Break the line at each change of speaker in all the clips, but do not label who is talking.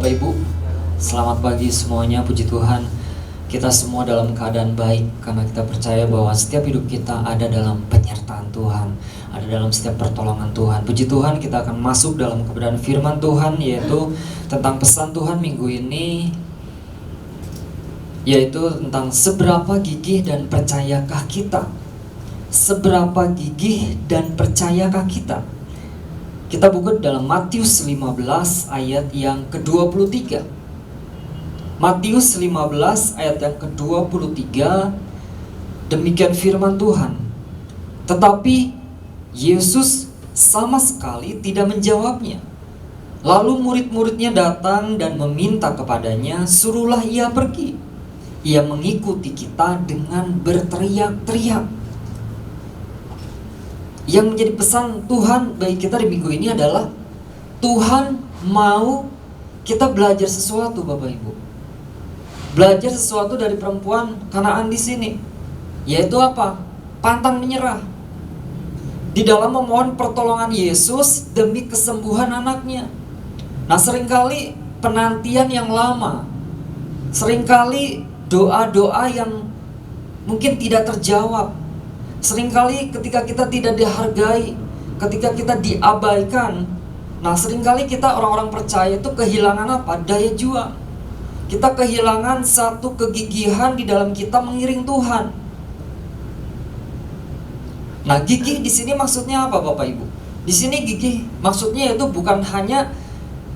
Bapak Ibu, selamat pagi semuanya. Puji Tuhan, kita semua dalam keadaan baik karena kita percaya bahwa setiap hidup kita ada dalam penyertaan Tuhan, ada dalam setiap pertolongan Tuhan. Puji Tuhan, kita akan masuk dalam kebenaran firman Tuhan, yaitu tentang pesan Tuhan minggu ini, yaitu tentang seberapa gigih dan percayakah kita. Seberapa gigih dan percayakah kita? Kita buka dalam Matius 15 ayat yang ke-23. Matius 15 ayat yang ke-23, demikian firman Tuhan. Tetapi Yesus sama sekali tidak menjawabnya. Lalu murid-muridnya datang dan meminta kepadanya, suruhlah ia pergi. Ia mengikuti kita dengan berteriak-teriak. Yang menjadi pesan Tuhan bagi kita di minggu ini adalah Tuhan mau kita belajar sesuatu, Bapak Ibu. Belajar sesuatu dari perempuan Kanaan di sini, yaitu apa? Pantang menyerah di dalam memohon pertolongan Yesus demi kesembuhan anaknya. Nah, seringkali penantian yang lama, seringkali doa-doa yang mungkin tidak terjawab, seringkali ketika kita tidak dihargai, ketika kita diabaikan. Nah, seringkali kita orang-orang percaya itu kehilangan apa? Daya juang. Kita kehilangan satu kegigihan di dalam kita mengiring Tuhan. Nah, gigih di sini maksudnya apa, Bapak Ibu? Di sini gigih maksudnya itu bukan hanya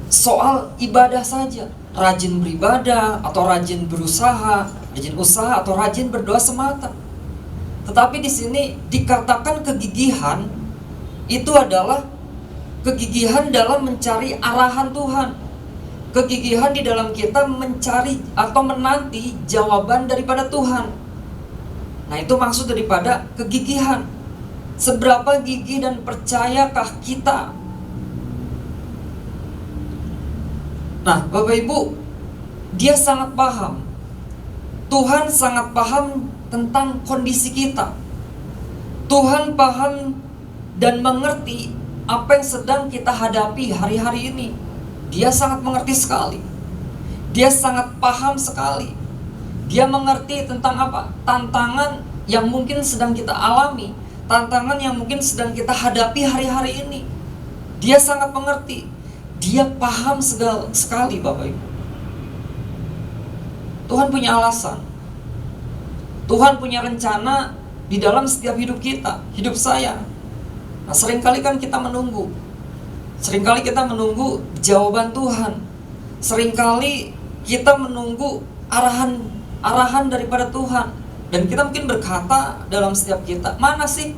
soal ibadah saja, rajin beribadah atau rajin berusaha, rajin usaha atau rajin berdoa semata. Tetapi di sini dikatakan kegigihan itu adalah kegigihan dalam mencari arahan Tuhan. Kegigihan di dalam kita mencari atau menanti jawaban daripada Tuhan. Nah, itu maksud daripada kegigihan. Seberapa gigih dan percayakah kita? Nah, Bapak Ibu, dia sangat paham. Tuhan sangat paham tentang kondisi kita. Tuhan paham dan mengerti apa yang sedang kita hadapi hari-hari ini. Dia sangat mengerti sekali. Dia sangat paham sekali. Dia mengerti tentang apa? Tantangan yang mungkin sedang kita alami, tantangan yang mungkin sedang kita hadapi hari-hari ini. Dia sangat mengerti. Dia paham sekali, Bapak Ibu. Tuhan punya alasan. Tuhan punya rencana di dalam setiap hidup kita, hidup saya. Nah, seringkali kan kita menunggu. Seringkali kita menunggu jawaban Tuhan. Seringkali kita menunggu arahan daripada Tuhan. Dan kita mungkin berkata dalam setiap kita, mana sih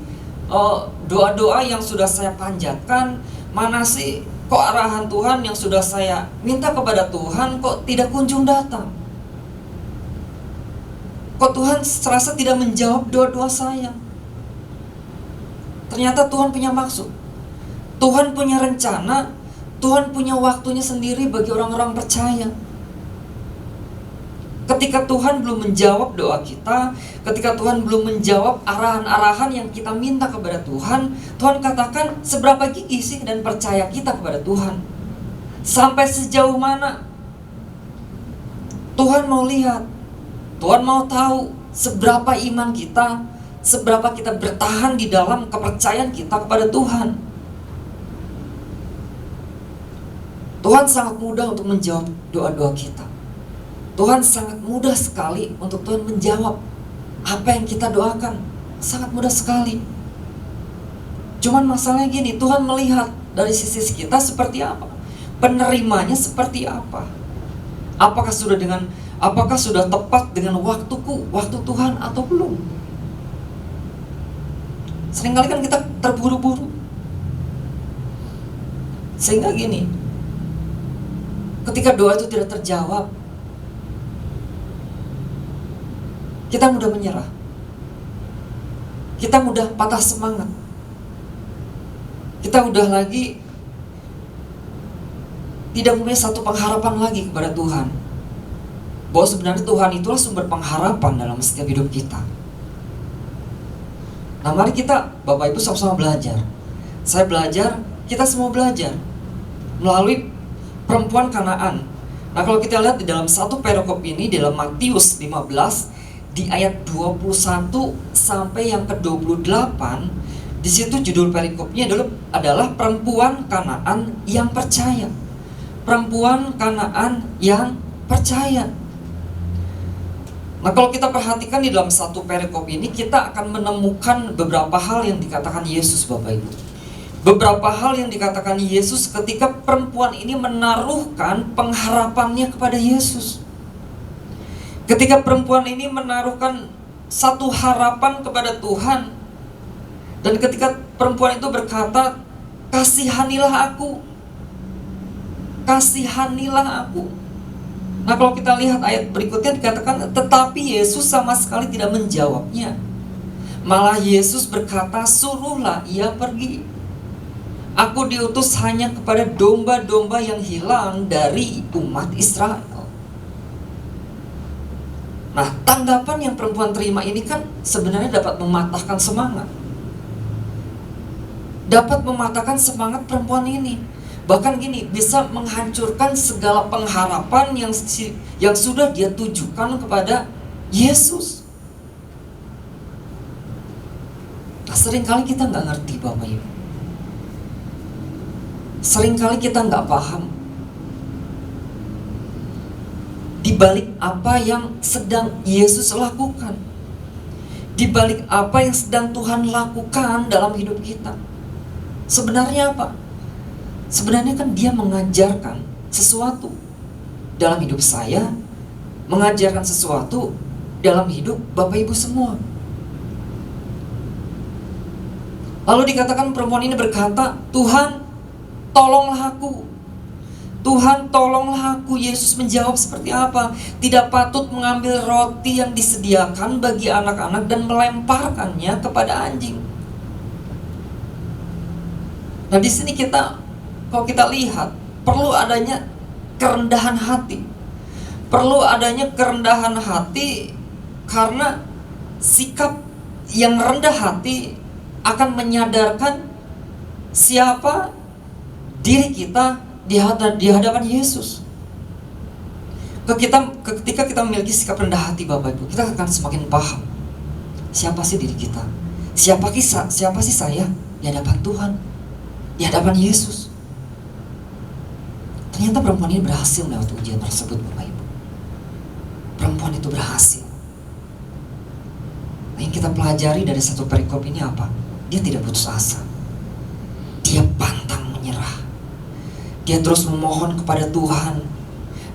doa-doa yang sudah saya panjatkan? Mana sih kok arahan Tuhan yang sudah saya minta kepada Tuhan kok tidak kunjung datang? Kok Tuhan serasa tidak menjawab doa-doa saya? Ternyata Tuhan punya maksud. Tuhan punya rencana. Tuhan punya waktunya sendiri bagi orang-orang percaya. Ketika Tuhan belum menjawab doa kita, ketika Tuhan belum menjawab arahan-arahan yang kita minta kepada Tuhan, Tuhan katakan seberapa gigih sih dan percaya kita kepada Tuhan. Sampai sejauh mana Tuhan mau lihat. Tuhan mau tahu seberapa iman kita, seberapa kita bertahan di dalam kepercayaan kita kepada Tuhan. Tuhan sangat mudah untuk menjawab doa-doa kita. Tuhan sangat mudah sekali untuk Tuhan menjawab apa yang kita doakan. Sangat mudah sekali. Cuman masalahnya gini, Tuhan melihat dari sisi kita seperti apa, penerimanya seperti apa. Apakah sudah tepat dengan waktu Tuhan atau belum? Seringkali kan kita terburu-buru. Sehingga gini, ketika doa itu tidak terjawab, kita mudah menyerah. Kita mudah patah semangat. Kita udah lagi tidak mempunyai satu pengharapan lagi kepada Tuhan. Bahwa sebenarnya Tuhan itulah sumber pengharapan dalam setiap hidup kita. Nah, mari kita, Bapak Ibu, sama-sama belajar. Saya belajar, kita semua belajar melalui perempuan Kanaan. Nah, kalau kita lihat di dalam satu perikop ini, di dalam Matius 15 di ayat 21 sampai yang ke-28, di situ judul perikopnya adalah perempuan Kanaan yang percaya. Perempuan Kanaan yang percaya. Nah, kalau kita perhatikan di dalam satu perikop ini, kita akan menemukan beberapa hal yang dikatakan Yesus, Bapak Ibu. Beberapa hal yang dikatakan Yesus ketika perempuan ini menaruhkan pengharapannya kepada Yesus. Ketika perempuan ini menaruhkan satu harapan kepada Tuhan. Dan ketika perempuan itu berkata, "Kasihanilah aku. Kasihanilah aku." Nah, kalau kita lihat ayat berikutnya dikatakan, tetapi Yesus sama sekali tidak menjawabnya. Malah Yesus berkata, "Suruhlah ia pergi. Aku diutus hanya kepada domba-domba yang hilang dari umat Israel." Nah, tanggapan yang perempuan terima ini kan sebenarnya dapat mematahkan semangat. Dapat mematahkan semangat perempuan ini. Bahkan gini, bisa menghancurkan segala pengharapan yang sudah dia tujukan kepada Yesus. Nah, seringkali kita nggak ngerti, Bapak Ibu. Seringkali kita nggak paham di balik apa yang sedang Yesus lakukan, di balik apa yang sedang Tuhan lakukan dalam hidup kita. Sebenarnya apa? Sebenarnya kan dia mengajarkan sesuatu dalam hidup saya, mengajarkan sesuatu dalam hidup Bapak Ibu semua. Lalu dikatakan perempuan ini berkata, "Tuhan, tolonglah aku. Tuhan, tolonglah aku." Yesus menjawab seperti apa? Tidak patut mengambil roti yang disediakan bagi anak-anak dan melemparkannya kepada anjing. Nah, di sini kalau kita lihat, perlu adanya kerendahan hati. Perlu adanya kerendahan hati karena sikap yang rendah hati akan menyadarkan siapa diri kita di hadapan Yesus. Ketika kita memiliki sikap rendah hati, Bapak Ibu, kita akan semakin paham siapa sih diri kita, siapa sih saya di hadapan Tuhan, di hadapan Yesus. Ternyata perempuan ini berhasil melewati ujian tersebut, Bapak Ibu. Perempuan itu berhasil. Nah, yang kita pelajari dari satu perikop ini apa? Dia tidak putus asa. Dia pantang menyerah. Dia terus memohon kepada Tuhan.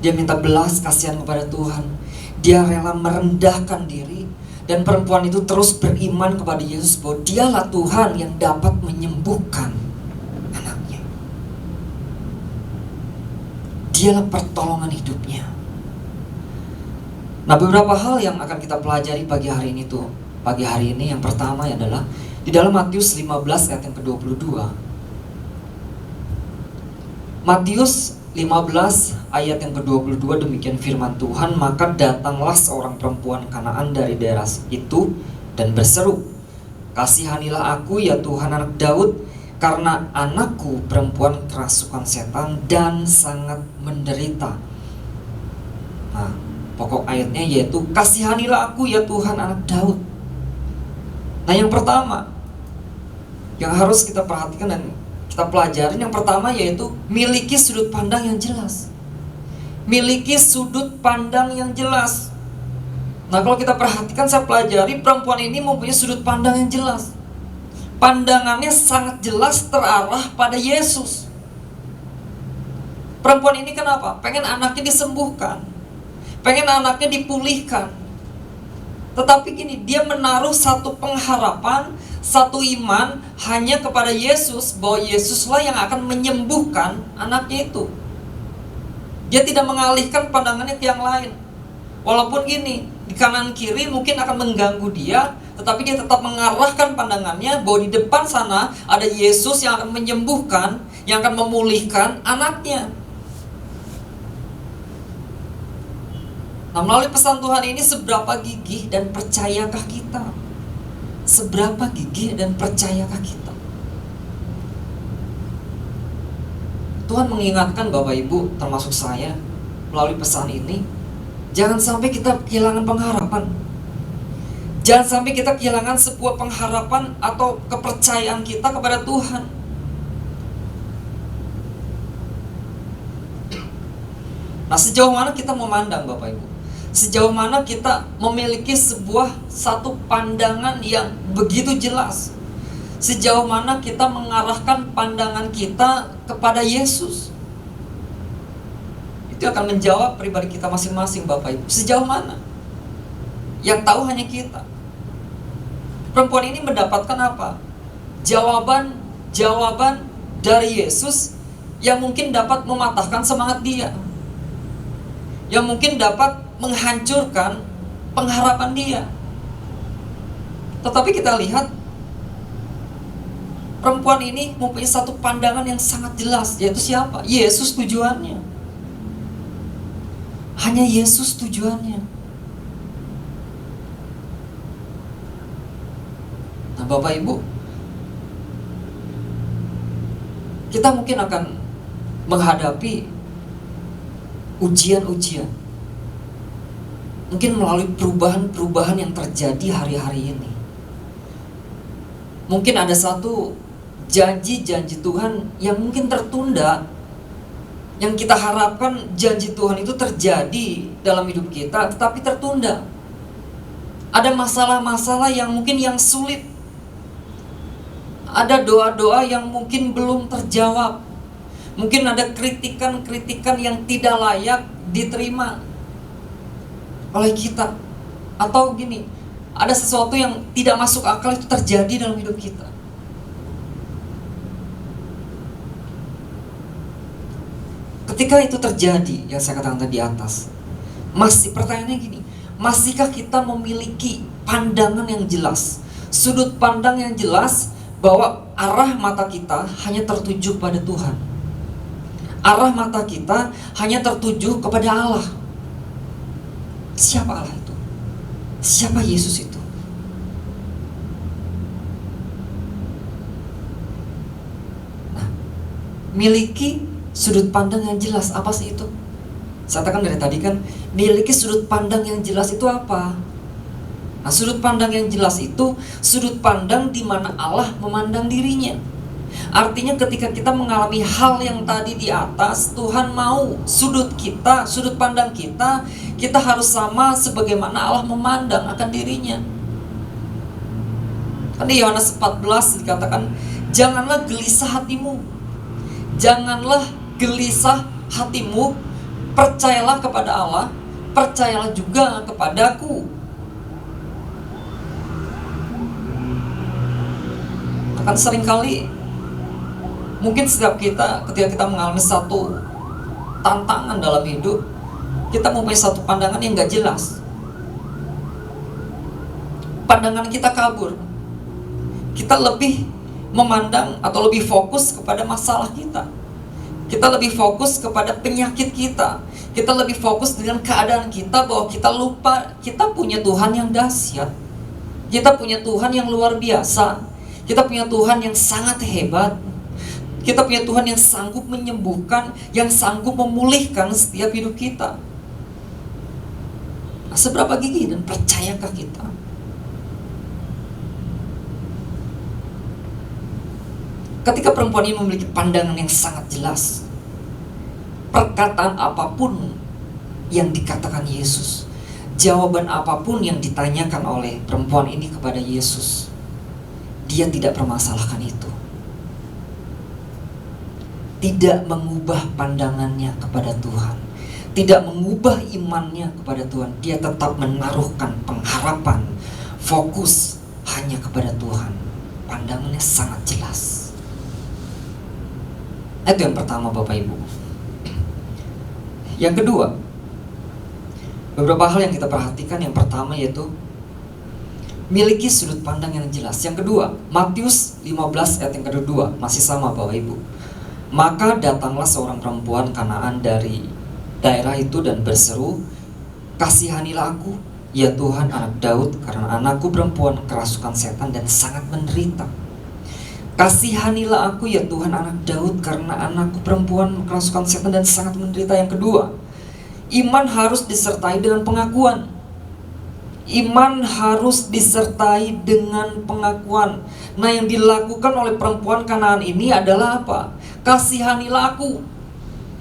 Dia minta belas kasihan kepada Tuhan. Dia rela merendahkan diri. Dan perempuan itu terus beriman kepada Yesus bahwa dialah Tuhan yang dapat menyembuhkan anaknya. Dialah pertolongan hidupnya. Nah, beberapa hal yang akan kita pelajari pagi hari ini yang pertama adalah di dalam Matius 15 ayat yang ke-22. Matius 15 ayat yang ke-22 demikian firman Tuhan, "Maka datanglah seorang perempuan Kanaan dari daerah itu dan berseru, 'Kasihanilah aku ya Tuhan anak Daud, karena anakku perempuan kerasukan setan dan sangat menderita.'" Nah, pokok ayatnya yaitu, "Kasihanilah aku ya Tuhan anak Daud." Nah, yang pertama yang harus kita perhatikan dan kita pelajarin, yang pertama yaitu miliki sudut pandang yang jelas. Miliki sudut pandang yang jelas. Nah, kalau kita perhatikan, saya pelajari perempuan ini mempunyai sudut pandang yang jelas. Pandangannya sangat jelas terarah pada Yesus. Perempuan ini kenapa? Pengen anaknya disembuhkan, pengen anaknya dipulihkan. Tetapi gini, dia menaruh satu pengharapan, satu iman hanya kepada Yesus, bahwa Yesuslah yang akan menyembuhkan anaknya itu. Dia tidak mengalihkan pandangannya ke yang lain. Walaupun gini, di kanan kiri mungkin akan mengganggu dia, tetapi dia tetap mengarahkan pandangannya bahwa di depan sana ada Yesus yang akan menyembuhkan, yang akan memulihkan anaknya. Nah, melalui pesan Tuhan ini, seberapa gigih dan percayakah kita? Seberapa gigih dan percayakah kita? Tuhan mengingatkan Bapak Ibu, termasuk saya, melalui pesan ini, jangan sampai kita kehilangan pengharapan. Jangan sampai kita kehilangan sebuah pengharapan atau kepercayaan kita kepada Tuhan. Nah, sejauh mana kita memandang Bapak Ibu? Sejauh mana kita memiliki satu pandangan yang begitu jelas? Sejauh mana kita mengarahkan pandangan kita kepada Yesus? Itu akan menjawab pribadi kita masing-masing Bapak Ibu. Sejauh mana? Yang tahu hanya kita. Perempuan ini mendapatkan apa? Jawaban dari Yesus yang mungkin dapat mematahkan semangat dia, yang mungkin dapat menghancurkan pengharapan dia. Tetapi kita lihat perempuan ini mempunyai satu pandangan yang sangat jelas, yaitu siapa? Yesus tujuannya. Hanya Yesus tujuannya. Nah, Bapak Ibu, kita mungkin akan menghadapi ujian-ujian, mungkin melalui perubahan-perubahan yang terjadi hari-hari ini. Mungkin ada satu janji-janji Tuhan yang mungkin tertunda, yang kita harapkan janji Tuhan itu terjadi dalam hidup kita, tetapi tertunda. Ada masalah-masalah yang mungkin yang sulit. Ada doa-doa yang mungkin belum terjawab. Mungkin ada kritikan-kritikan yang tidak layak diterima oleh kita. Atau gini, ada sesuatu yang tidak masuk akal itu terjadi dalam hidup kita. Ketika itu terjadi, yang saya katakan tadi di atas, pertanyaannya gini, masihkah kita memiliki pandangan yang jelas, sudut pandang yang jelas, bahwa arah mata kita hanya tertuju pada Tuhan. Arah mata kita hanya tertuju kepada Allah. Siapa Allah itu? Siapa Yesus itu? Nah, miliki sudut pandang yang jelas. Apa sih itu? Saya katakan dari tadi kan, miliki sudut pandang yang jelas itu apa? Nah, sudut pandang yang jelas itu sudut pandang di mana Allah memandang dirinya. Artinya ketika kita mengalami hal yang tadi di atas, Tuhan mau sudut pandang kita harus sama sebagaimana Allah memandang akan dirinya. Kan di Yohanes 14 dikatakan, janganlah gelisah hatimu. Janganlah gelisah hatimu, percayalah kepada Allah, percayalah juga kepadaku. Kan seringkali mungkin setiap kita ketika kita mengalami satu tantangan dalam hidup, kita mempunyai satu pandangan yang gak jelas. Pandangan kita kabur. Kita lebih memandang atau lebih fokus kepada masalah kita. Kita lebih fokus kepada penyakit kita. Kita lebih fokus dengan keadaan kita, bahwa kita lupa kita punya Tuhan yang dahsyat. Kita punya Tuhan yang luar biasa. Kita punya Tuhan yang sangat hebat. Kita punya Tuhan yang sanggup menyembuhkan, yang sanggup memulihkan setiap hidup kita. Nah, seberapa gigih dan percayakah kita? Ketika perempuan ini memiliki pandangan yang sangat jelas, perkataan apapun yang dikatakan Yesus, jawaban apapun yang ditanyakan oleh perempuan ini kepada Yesus, dia tidak permasalahkan itu. Tidak mengubah pandangannya kepada Tuhan, tidak mengubah imannya kepada Tuhan. Dia tetap menaruhkan pengharapan, fokus hanya kepada Tuhan. Pandangannya sangat jelas. Itu yang pertama Bapak Ibu. Yang kedua, beberapa hal yang kita perhatikan. Yang pertama yaitu miliki sudut pandang yang jelas. Yang kedua, Matius 15 ayat yang kedua, masih sama Bapak Ibu. Maka datanglah seorang perempuan Kanaan dari daerah itu dan berseru, kasihanilah aku, ya Tuhan anak Daud, karena anakku perempuan kerasukan setan dan sangat menderita. Kasihanilah aku, ya Tuhan anak Daud, karena anakku perempuan kerasukan setan dan sangat menderita. Yang kedua, Iman harus disertai dengan pengakuan. Iman harus disertai dengan pengakuan. Nah, yang dilakukan oleh perempuan Kanaan ini adalah apa? Kasihanilah aku.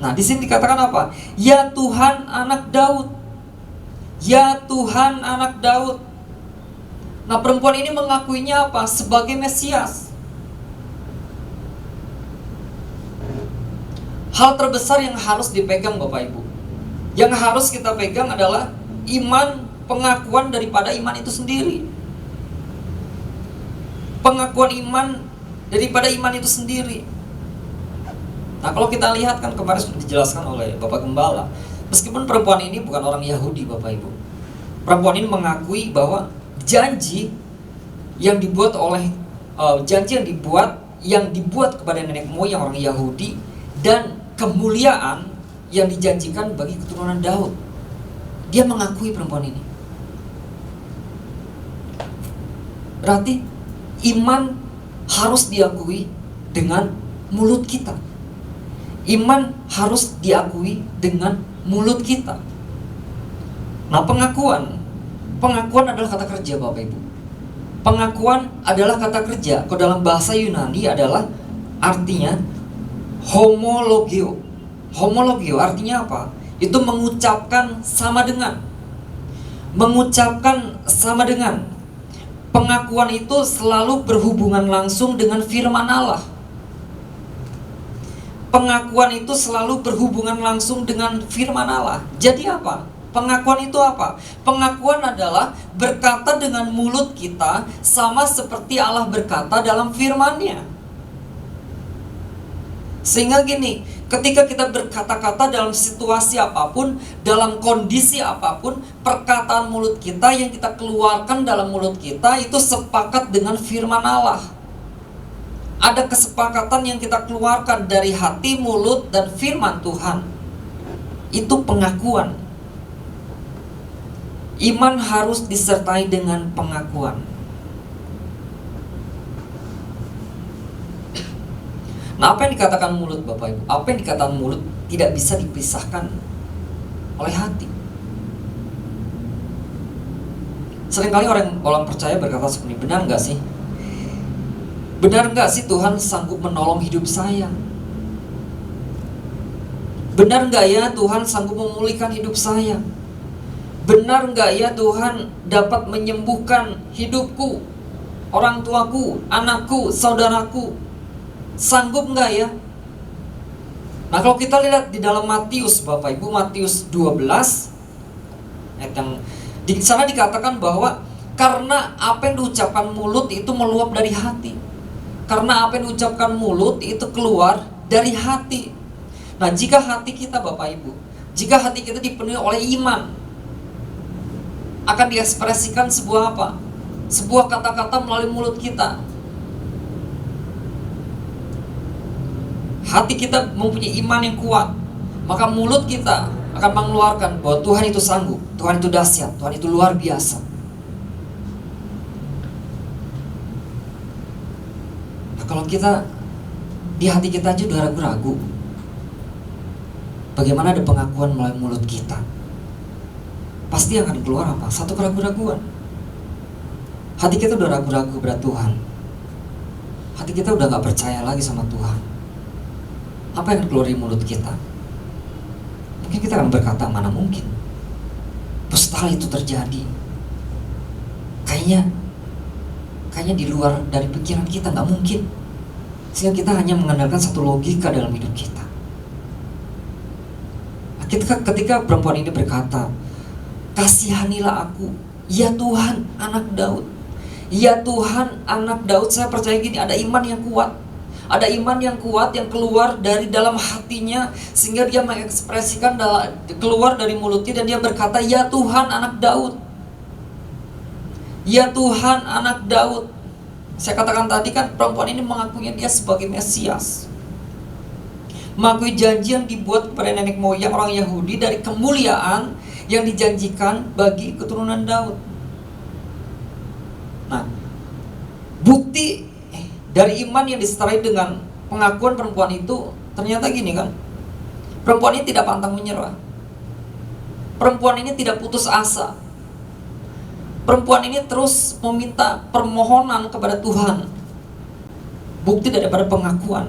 Nah, di sini dikatakan apa? Ya Tuhan anak Daud. Ya Tuhan anak Daud. Nah, perempuan ini mengakuinya apa? Sebagai Mesias. Hal terbesar yang harus dipegang Bapak Ibu, yang harus kita pegang adalah iman, pengakuan daripada iman itu sendiri. Pengakuan iman daripada iman itu sendiri. Nah, kalau kita lihat kan kemarin sudah dijelaskan oleh Bapak Gembala, meskipun perempuan ini bukan orang Yahudi Bapak Ibu, perempuan ini mengakui bahwa janji yang dibuat kepada nenek moyang orang Yahudi dan kemuliaan yang dijanjikan bagi keturunan Daud. Dia mengakui perempuan ini. Berarti iman harus diakui dengan mulut kita. Iman harus diakui dengan mulut kita. Nah, pengakuan adalah kata kerja Bapak Ibu. Pengakuan adalah kata kerja. Kalau dalam bahasa Yunani adalah artinya homologio. Homologio artinya apa? Itu mengucapkan sama dengan. Mengucapkan sama dengan. Pengakuan itu selalu berhubungan langsung dengan firman Allah. Pengakuan itu selalu berhubungan langsung dengan firman Allah. Jadi apa? Pengakuan itu apa? Pengakuan adalah berkata dengan mulut kita sama seperti Allah berkata dalam firman-Nya. Sehingga gini, ketika kita berkata-kata dalam situasi apapun, dalam kondisi apapun, perkataan mulut kita yang kita keluarkan dalam mulut kita itu sepakat dengan firman Allah. Ada kesepakatan yang kita keluarkan dari hati, mulut, dan firman Tuhan. Itu pengakuan. Iman harus disertai dengan pengakuan. Nah, apa yang dikatakan mulut Bapak Ibu? Apa yang dikatakan mulut tidak bisa dipisahkan oleh hati. Seringkali orang percaya berkata seperti ini, benar nggak sih? Benar nggak sih Tuhan sanggup menolong hidup saya? Benar nggak ya Tuhan sanggup memulihkan hidup saya? Benar nggak ya Tuhan dapat menyembuhkan hidupku, orang tuaku, anakku, saudaraku? Sanggup nggak ya? Nah, kalau kita lihat di dalam Matius Bapak Ibu, Matius 12 ayat yang di sana dikatakan bahwa karena apa yang diucapkan mulut itu meluap dari hati. Karena apa yang diucapkan mulut itu keluar dari hati. Nah, jika hati kita Bapak Ibu, jika hati kita dipenuhi oleh iman, akan diekspresikan sebuah apa? Sebuah kata-kata melalui mulut kita. Hati kita mempunyai iman yang kuat, maka mulut kita akan mengeluarkan bahwa Tuhan itu sanggup, Tuhan itu dahsyat, Tuhan itu luar biasa. Nah, kalau kita di hati kita aja udah ragu-ragu, bagaimana ada pengakuan melalui mulut kita? Pasti akan keluar apa? Satu keraguan-raguan. Hati kita udah ragu-ragu kepada Tuhan. Hati kita udah gak percaya lagi sama Tuhan. Apa yang keluar dari mulut kita? Mungkin kita akan berkata, mana mungkin? Pustaka itu terjadi. Kayaknya di luar dari pikiran kita, gak mungkin. Sehingga kita hanya mengandalkan satu logika dalam hidup kita. Ketika perempuan ini berkata, kasihanilah aku, ya Tuhan anak Daud. Ya Tuhan anak Daud, saya percaya gini, ada iman yang kuat. Ada iman yang kuat yang keluar dari dalam hatinya, sehingga dia mengekspresikan keluar dari mulutnya, dan dia berkata, ya Tuhan anak Daud. Ya Tuhan anak Daud. Saya katakan tadi kan, perempuan ini mengakuinya dia sebagai Mesias, mengakui janji yang dibuat kepada nenek moyang orang Yahudi dari kemuliaan yang dijanjikan bagi keturunan Daud. Nah, bukti dari iman yang disertai dengan pengakuan perempuan itu ternyata gini kan, perempuan ini tidak pantang menyerah. Perempuan ini tidak putus asa. Perempuan ini terus meminta permohonan kepada Tuhan. Bukti daripada pengakuan,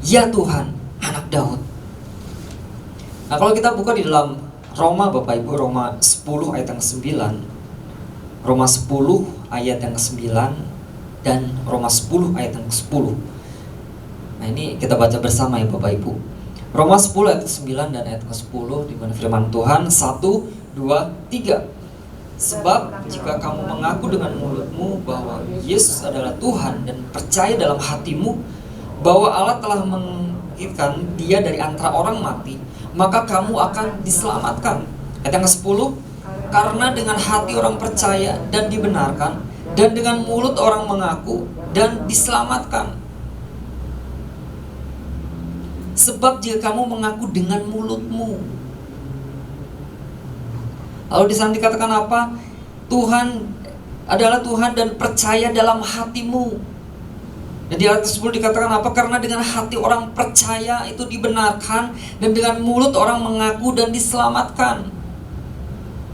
ya Tuhan, anak Daud. Nah, kalau kita buka di dalam Roma, Bapak Ibu, Roma 10 ayat yang 9, Roma 10 ayat yang ke-9, dan Roma 10 ayat yang ke-10. Nah, ini kita baca bersama ya Bapak Ibu. Roma 10 ayat ke-9 dan ayat ke-10, di mana firman Tuhan 1, 2, 3. Sebab jika kamu mengaku dengan mulutmu bahwa Yesus adalah Tuhan dan percaya dalam hatimu bahwa Allah telah membangkitkan Dia dari antara orang mati, maka kamu akan diselamatkan. Ayat yang ke-10, karena dengan hati orang percaya dan dibenarkan, dan dengan mulut orang mengaku dan diselamatkan. Sebab jika kamu mengaku dengan mulutmu. Lalu di sana dikatakan apa? Tuhan adalah Tuhan dan percaya dalam hatimu. Dan di ayat 10 dikatakan apa? Karena dengan hati orang percaya itu dibenarkan, dan dengan mulut orang mengaku dan diselamatkan.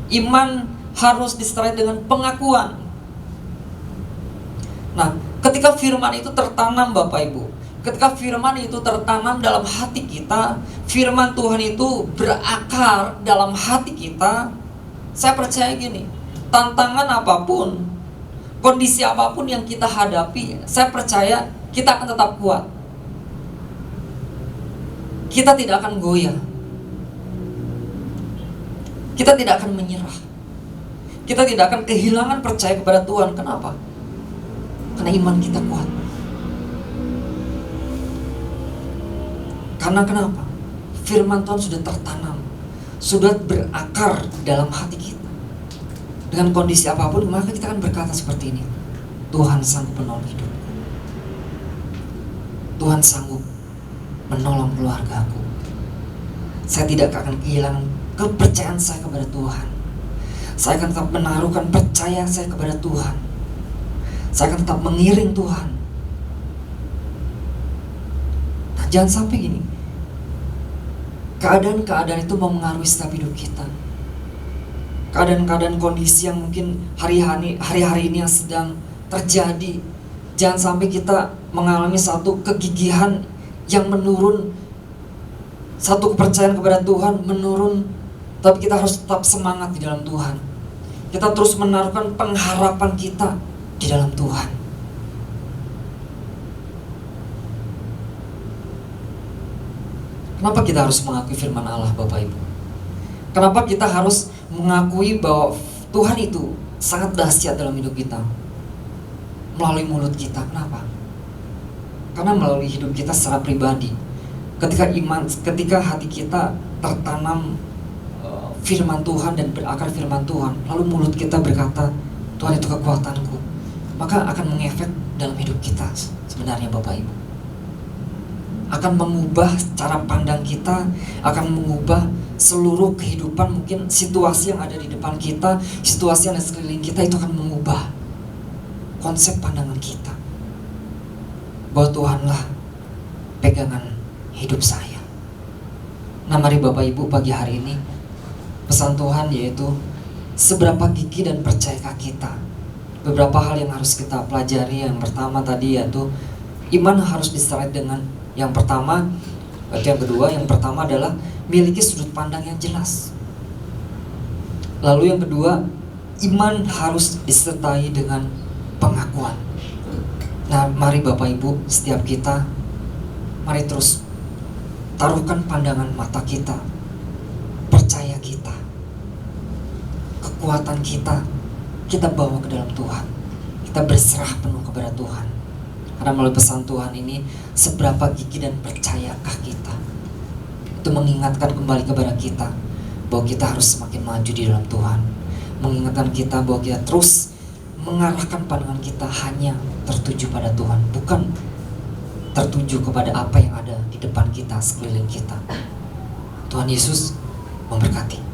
Iman harus disertai dengan pengakuan. Nah, ketika firman itu tertanam Bapak Ibu, ketika firman itu tertanam dalam hati kita, firman Tuhan itu berakar dalam hati kita, saya percaya gini, tantangan apapun, kondisi apapun yang kita hadapi, saya percaya kita akan tetap kuat. Kita tidak akan goyah. Kita tidak akan menyerah. Kita tidak akan kehilangan percaya kepada Tuhan. Kenapa? Karena iman kita kuat. Karena kenapa? Firman Tuhan sudah tertanam, sudah berakar dalam hati kita. Dengan kondisi apapun, maka kita akan berkata seperti ini: Tuhan sanggup menolong hidup. Tuhan sanggup menolong keluargaku. Saya tidak akan kehilangan kepercayaan saya kepada Tuhan. Saya akan tetap menaruhkan percaya saya kepada Tuhan. Saya akan tetap mengiring Tuhan. Nah, jangan sampai gini, keadaan-keadaan itu mempengaruhi setiap hidup kita. Keadaan-keadaan kondisi yang mungkin hari-hari ini yang sedang terjadi, jangan sampai kita mengalami satu kegigihan yang menurun, satu kepercayaan kepada Tuhan menurun. Tapi kita harus tetap semangat di dalam Tuhan. Kita terus menaruhkan pengharapan kita di dalam Tuhan. Kenapa kita harus mengakui firman Allah, Bapak Ibu? Kenapa kita harus mengakui bahwa Tuhan itu sangat dahsyat dalam hidup kita? Melalui mulut kita. Kenapa? Karena melalui hidup kita secara pribadi, ketika hati kita tertanam firman Tuhan dan berakar firman Tuhan, lalu mulut kita berkata, Tuhan itu kekuatanku, maka akan mengefek dalam hidup kita sebenarnya Bapak Ibu. Akan mengubah cara pandang kita, akan mengubah seluruh kehidupan, mungkin situasi yang ada di depan kita, situasi yang ada di sekeliling kita, itu akan mengubah konsep pandangan kita. Bahwa Tuhanlah pegangan hidup saya. Nah, mari Bapak Ibu pagi hari ini, pesan Tuhan yaitu seberapa gigih dan percayakah kita. Beberapa hal yang harus kita pelajari. Yang pertama tadi yaitu iman harus disertai dengan yang pertama, yang kedua, yang pertama adalah miliki sudut pandang yang jelas. Lalu yang kedua, iman harus disertai dengan pengakuan. Nah, mari Bapak Ibu, setiap kita, mari terus taruhkan pandangan mata kita, percaya kita, kekuatan kita bawa ke dalam Tuhan. Kita berserah penuh kepada Tuhan. Karena melalui pesan Tuhan ini, seberapa gigih dan percayakah kita. Itu mengingatkan kembali kepada kita bahwa kita harus semakin maju di dalam Tuhan. Mengingatkan kita bahwa kita terus mengarahkan pandangan kita hanya tertuju pada Tuhan, bukan tertuju kepada apa yang ada di depan kita, sekeliling kita. Tuhan Yesus memberkati.